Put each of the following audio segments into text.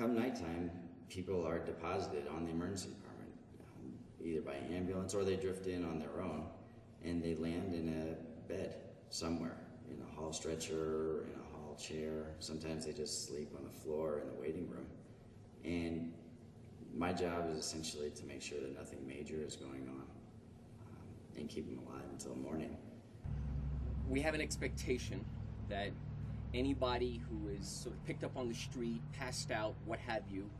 come nighttime, people are deposited on the emergency department, either by ambulance or they drift in on their own, and they land in a bed somewhere, in a hall stretcher, in a hall chair. Sometimes they just sleep on the floor in the waiting room. And my job is essentially to make sure that nothing major is going on and keep them alive until morning. We have an expectation that anybody who is sort of picked up on the street, passed out, what have you,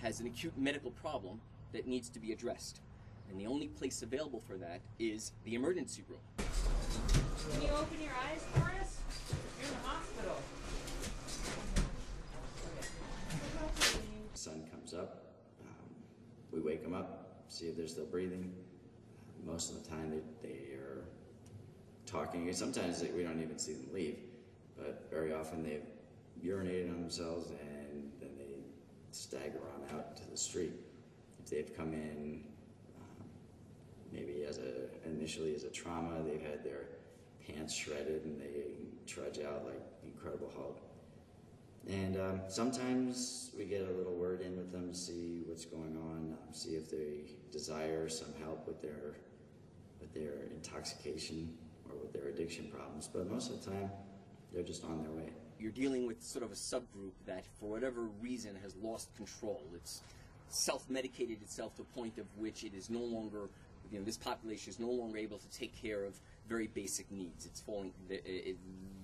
has an acute medical problem that needs to be addressed. And the only place available for that is the emergency room. Can you open your eyes for us? You're in the hospital. The sun comes up, we wake them up, see if they're still breathing. Most of the time they are talking. Sometimes we don't even see them leave, but very often they've urinated on themselves and then they stagger on out to the street. If they've come in maybe initially as a trauma, they've had their pants shredded and they trudge out like the Incredible Hulk. And sometimes we get a little word in with them to see what's going on, see if they desire some help with their intoxication or with their addiction problems. But most of the time, they're just on their way. You're dealing with sort of a subgroup that, for whatever reason, has lost control. It's self-medicated itself to a point of which it is no longer, this population is no longer able to take care of very basic needs. It's falling,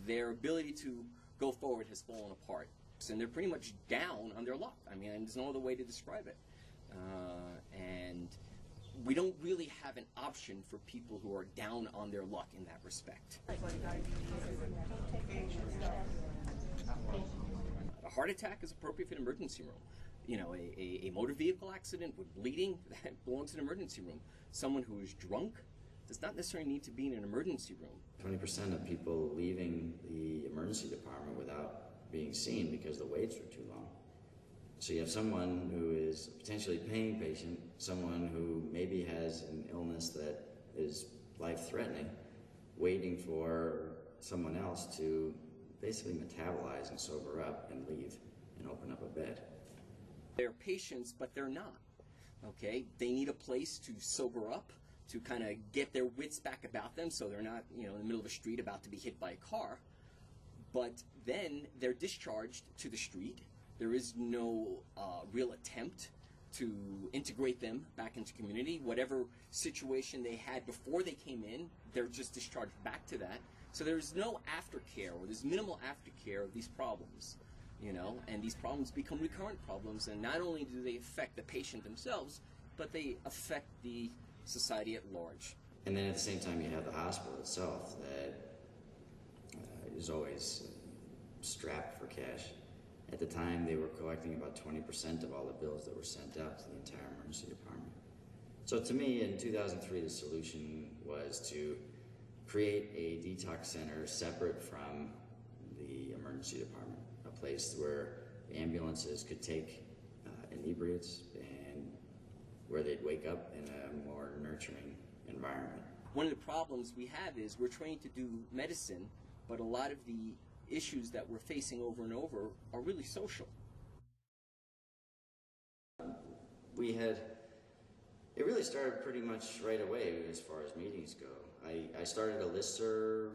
their ability to go forward has fallen apart. And they're pretty much down on their luck. I mean, there's no other way to describe it. And we don't really have an option for people who are down on their luck in that respect. A heart attack is appropriate for an emergency room. A motor vehicle accident with bleeding, that belongs in an emergency room. Someone who is drunk does not necessarily need to be in an emergency room. 20% of people leaving the emergency department without being seen because the waits are too long. So you have someone who is a potentially paying patient, someone who maybe has an illness that is life-threatening, waiting for someone else to basically metabolize and sober up and leave and open up a bed. They're patients, but they're not. Okay? They need a place to sober up, to kind of get their wits back about them so they're not, in the middle of a street about to be hit by a car. But then they're discharged to the street. There is no real attempt to integrate them back into community. Whatever situation they had before they came in, they're just discharged back to that. So there's no aftercare, or there's minimal aftercare of these problems, and these problems become recurrent problems, and not only do they affect the patient themselves, but they affect the society at large. And then at the same time, you have the hospital itself that is always strapped for cash. At the time, they were collecting about 20% of all the bills that were sent out to the entire emergency department. So to me, in 2003, the solution was to create a detox center separate from the emergency department, a place where ambulances could take inebriates and where they'd wake up in a more nurturing environment. One of the problems we have is we're trained to do medicine, but a lot of the issues that we're facing over and over are really social. It really started pretty much right away as far as meetings go. I started a listserv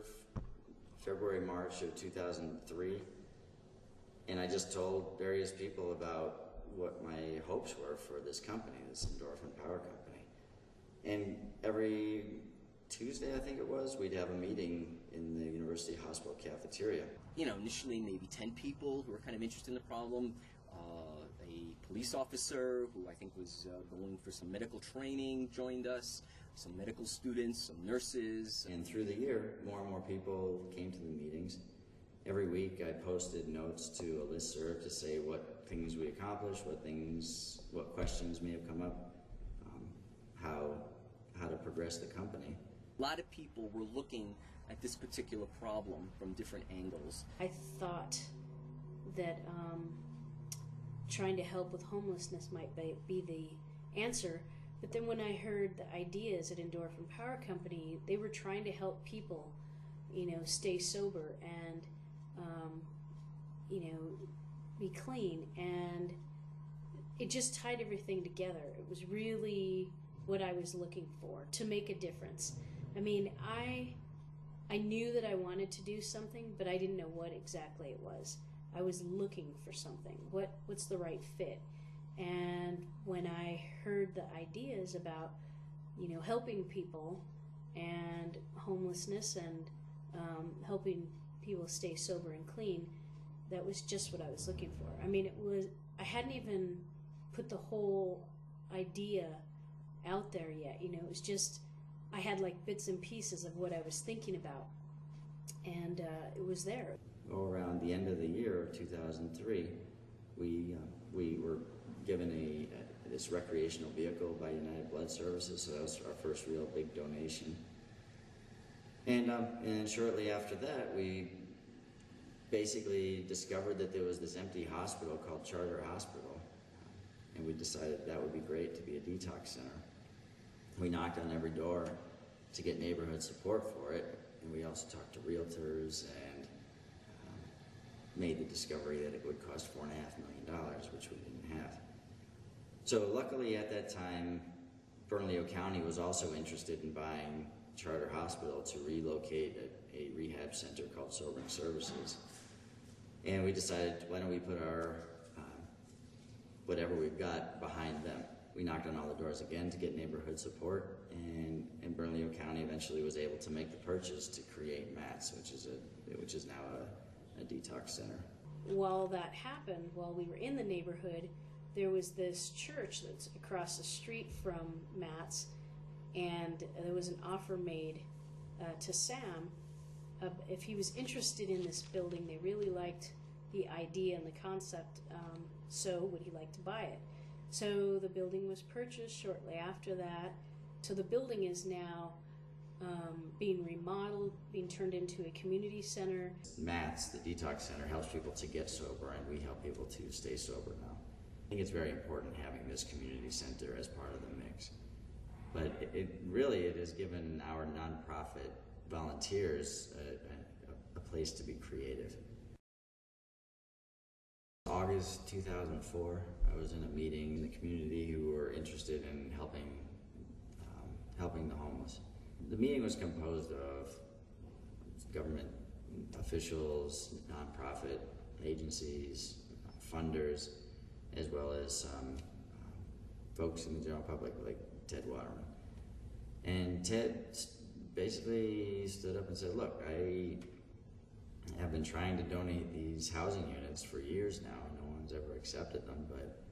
February, March of 2003, and I just told various people about what my hopes were for this company, this Endorphin Power Company. And every Tuesday, I think it was, we'd have a meeting in the university hospital cafeteria. Initially maybe 10 people who were kind of interested in the problem, a police officer who I think was going for some medical training joined us, some medical students, some nurses. And through the year, more and more people came to the meetings. Every week I posted notes to a listserv to say what things we accomplished, what questions may have come up, how to progress the company. A lot of people were looking at this particular problem from different angles. I thought that trying to help with homelessness might be the answer, but then when I heard the ideas at Endorphin Power Company, they were trying to help people, stay sober and, be clean, and it just tied everything together. It was really what I was looking for, to make a difference. I mean, I knew that I wanted to do something, but I didn't know what exactly it was. I was looking for something. What's the right fit? And when I heard the ideas about, helping people and homelessness and helping people stay sober and clean, that was just what I was looking for. I mean, I hadn't even put the whole idea out there yet. It was just, I had like bits and pieces of what I was thinking about, and it was there. Around the end of the year of 2003, we were given this recreational vehicle by United Blood Services, so that was our first real big donation. And shortly after that, we basically discovered that there was this empty hospital called Charter Hospital, and we decided that would be great to be a detox center. We knocked on every door to get neighborhood support for it, and we also talked to realtors and made the discovery that it would cost $4.5 million, which we didn't have. So luckily at that time, Bernalillo County was also interested in buying Charter Hospital to relocate a rehab center called Sobering Services. And we decided, why don't we put our whatever we've got behind them. We knocked on all the doors again to get neighborhood support, and Bernalillo County eventually was able to make the purchase to create MATS, which is now a detox center. While that happened, while we were in the neighborhood, there was this church that's across the street from Matt's, and there was an offer made to Sam if he was interested in this building. They really liked the idea and the concept, so would he like to buy it? So the building was purchased shortly after that. So the building is now being remodeled, being turned into a community center. MATS, the detox center, helps people to get sober, and we help people to stay sober now. I think it's very important having this community center as part of the mix. But it has given our nonprofit volunteers a place to be creative. August 2004, I was in a meeting in the community who were interested in helping the homeless. The meeting was composed of government officials, nonprofit agencies, funders, as well as some folks in the general public like Ted Waterman. And Ted basically stood up and said, look, I have been trying to donate these housing units for years now. No one's ever accepted them, but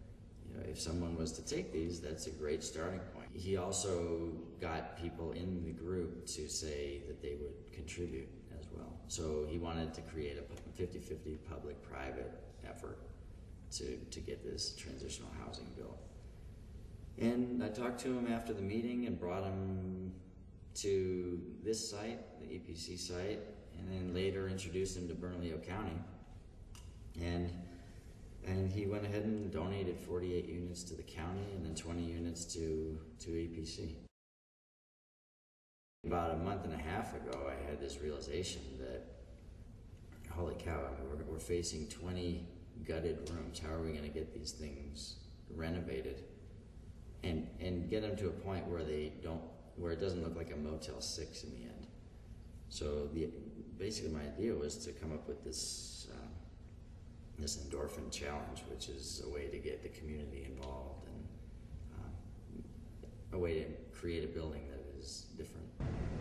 if someone was to take these, that's a great starting point. He also got people in the group to say that they would contribute as well. So he wanted to create a 50-50 public-private effort to get this transitional housing built. And I talked to him after the meeting and brought him to this site, the EPC site, and then later introduced him to Bernalillo County. And he went ahead and donated 48 units to the county and then 20 units to EPC. About a month and a half ago, I had this realization that, holy cow, we're facing 20 gutted rooms. How are we going to get these things renovated and get them to a point where it doesn't look like a Motel 6 in the end? So basically my idea was to come up with this Endorphin challenge, which is a way to get the community involved and a way to create a building that is different.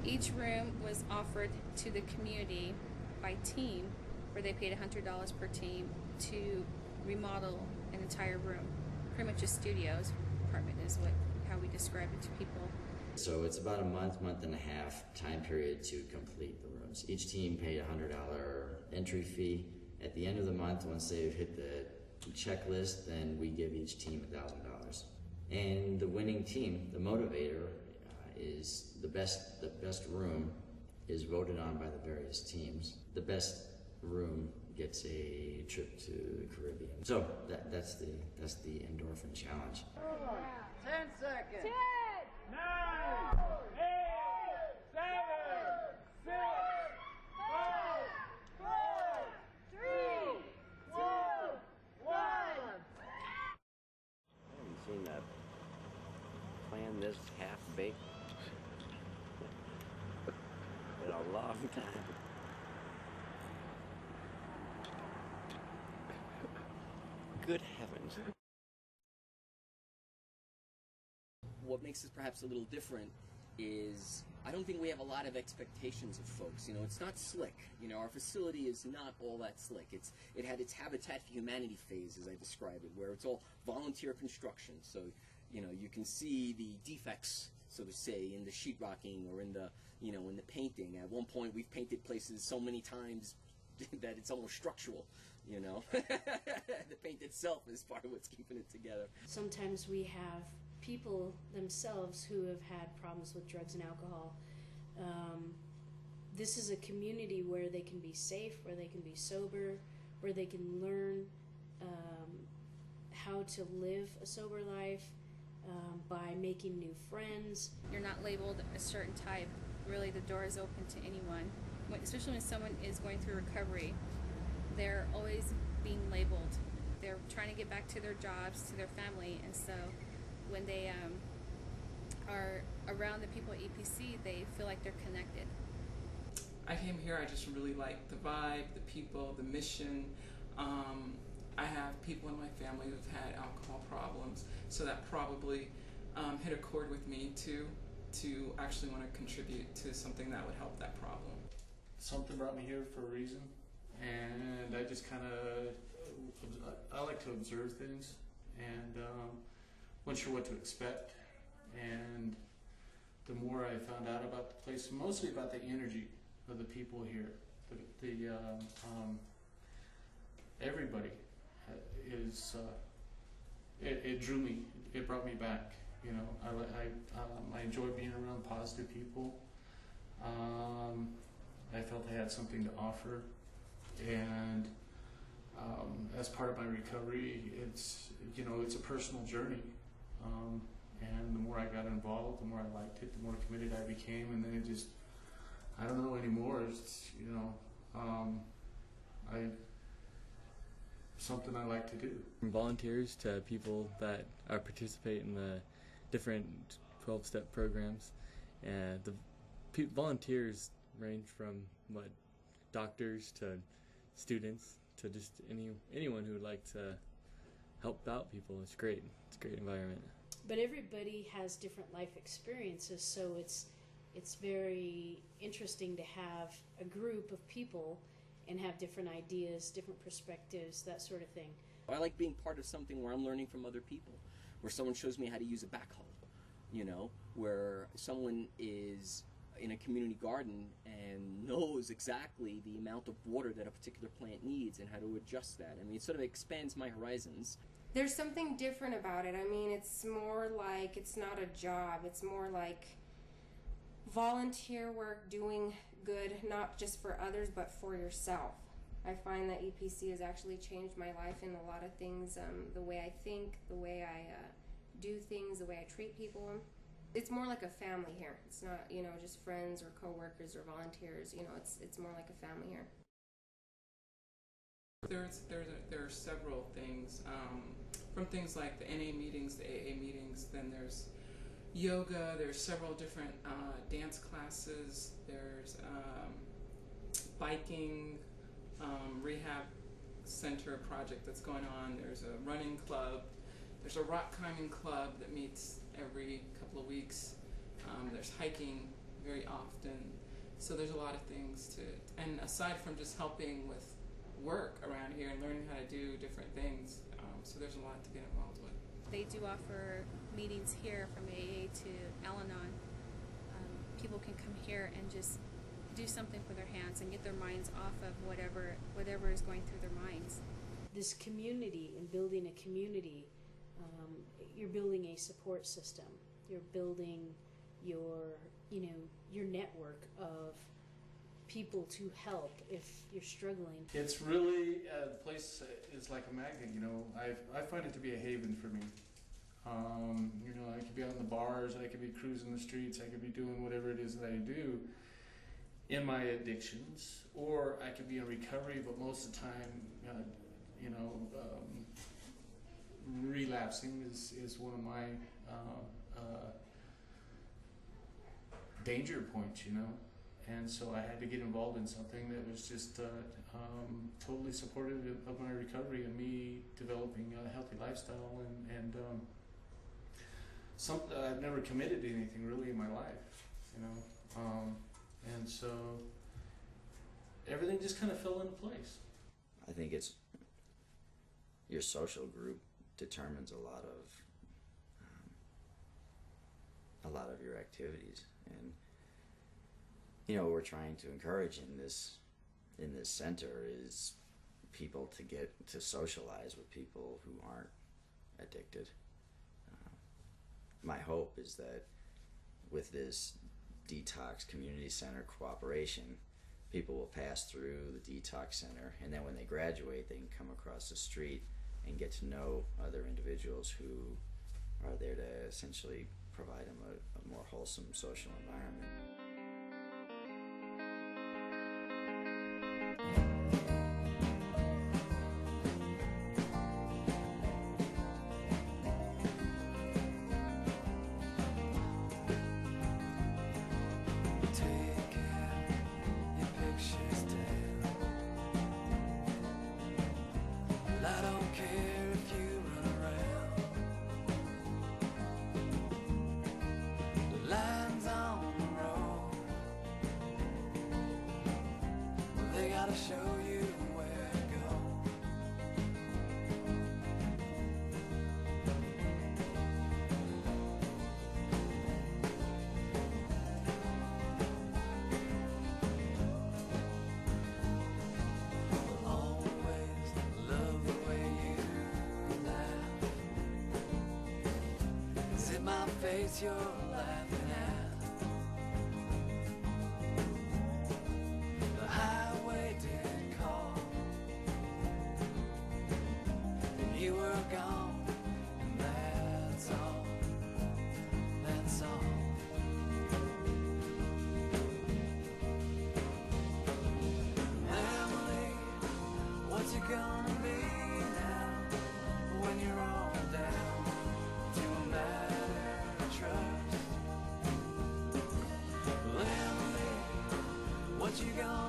Each room was offered to the community by team, where they paid $100 per team to remodel an entire room. Pretty much a studio's apartment is how we describe it to people. So it's about a month and a half time period to complete the rooms. Each team paid a $100 entry fee. At the end of the month, once they've hit the checklist, then we give each team $1,000. And the winning team, the motivator, is the best room is voted on by the various teams. The best room gets a trip to the Caribbean. So that's the Endorphin challenge. 10 seconds. 10, 9, 8, 7, 6, 5, 4, 3, 2, 1. a long time. Good heavens. What makes us perhaps a little different is I don't think we have a lot of expectations of folks. You know, it's not slick. You know, our facility is not all that slick. It had its Habitat for Humanity phase, as I describe it, where it's all volunteer construction. So, you know, you can see the defects, so to say, in the sheetrocking or in the, you know, in the painting. At one point, we've painted places so many times that it's almost structural. You know, the paint itself is part of what's keeping it together. Sometimes we have people themselves who have had problems with drugs and alcohol. This is a community where they can be safe, where they can be sober, where they can learn how to live a sober life by making new friends. You're not labeled a certain type. Really, the door is open to anyone, especially when someone is going through recovery. They're always being labeled. They're trying to get back to their jobs, to their family, and so when they are around the people at EPC, they feel like they're connected. I came here, I just really like the vibe, the people, the mission. I have people in my family who've had alcohol problems, so that probably hit a chord with me to actually want to contribute to something that would help that problem. Something brought me here for a reason, and I just kind of, I like to observe things, and wasn't sure what to expect. And the more I found out about the place, mostly about the energy of the people here, everybody is, it drew me, it brought me back. You know, I enjoy being around positive people. I felt I had something to offer, and as part of my recovery, it's, you know, it's a personal journey. And the more I got involved, the more I liked it, the more committed I became, and then it just, I don't know anymore. It's, you know, something I like to do. From volunteers to people that participate in the different 12-step programs, and the volunteers range from doctors to students to just anyone who would like to help out people. It's great. It's a great environment. But everybody has different life experiences, so it's very interesting to have a group of people and have different ideas, different perspectives, that sort of thing. I like being part of something where I'm learning from other people, where someone shows me how to use a backhoe, you know, where someone is in a community garden and knows exactly the amount of water that a particular plant needs and how to adjust that. I mean, it sort of expands my horizons. There's something different about it. I mean, it's more like, it's not a job. It's more like volunteer work, doing good, not just for others, but for yourself. I find that EPC has actually changed my life in a lot of things, the way I think, the way I do things, the way I treat people. It's more like a family here. It's not, you know, just friends or coworkers or volunteers. You know, it's more like a family here. There are several things, from things like the NA meetings, the AA meetings, then there's yoga, there's several different dance classes, there's biking, rehab center project that's going on, there's a running club, there's a rock climbing club that meets every couple of weeks, there's hiking very often, so there's a lot of things and aside from just helping with work around here and learning how to do different things, so there's a lot to get involved with. They do offer meetings here from AA to Al-Anon. People can come here and just do something for their hands and get their minds off of whatever is going through their minds. This community and building a community, you're building a support system. You're building your network of people to help if you're struggling. It's really, the place is like a magnet, you know. I find it to be a haven for me. You know, I could be out in the bars, I could be cruising the streets, I could be doing whatever it is that I do in my addictions, or I could be in recovery, but most of the time, you know, relapsing is one of my danger points, you know. and so I had to get involved in something that was just totally supportive of my recovery and me developing a healthy lifestyle, and something I've never committed to anything really in my life, you know, and so everything just kind of fell into place. I think it's your social group determines a lot of your activities, and you know, what we're trying to encourage in this center is people to get to socialize with people who aren't addicted. My hope is that with this detox community center cooperation, people will pass through the detox center, and then when they graduate, they can come across the street and get to know other individuals who are there to essentially provide them a more wholesome social environment. Show you where to go. I'll always love the way you laugh. 'Cause in my face you're laughing at. The highway did call, and you were gone, and that's all, that's all. Emily, what you gonna be now, when you're all down to a matter of trust? Emily, what you gonna